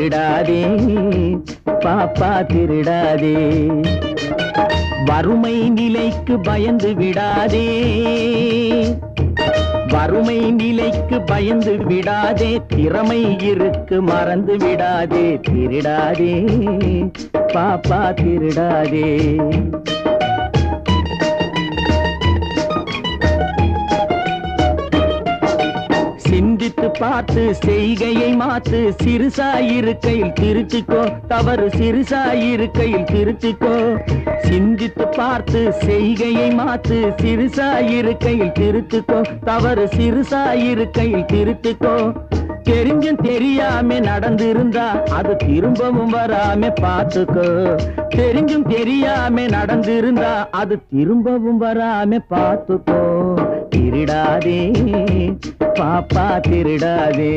திருடாதே பாப்பா திருடாதே. வறுமை நிலைக்கு பயந்து விடாதே, வறுமை நிலைக்கு பயந்து விடாதே, திறமை இருக்கு மறந்து விடாதே. திருடாதே பாப்பா திருடாதே. சிந்தித்து பார்த்து செய்கையை மாத்து, சிறுசாயிருக்கையில் திருத்திக்கோ, தவறு சிறுசாயிருக்கையில் திருத்திக்கோ. சிந்தித்து பார்த்து செய்கையை மாத்து, சிறுசாயிருக்கையில் திருத்திக்கோ, தவறு சிறுசாயிருக்கையில் திருத்திக்கோ. தெரிஞ்சும் தெரியாம நடந்திருந்தா அது திரும்பவும் வராம பார்த்துக்கோ. தெரிஞ்சும் தெரியாம நடந்திருந்தா அது திரும்பவும் வராம பார்த்துக்கோ. திருடாதே பாப்பா திருடாதே.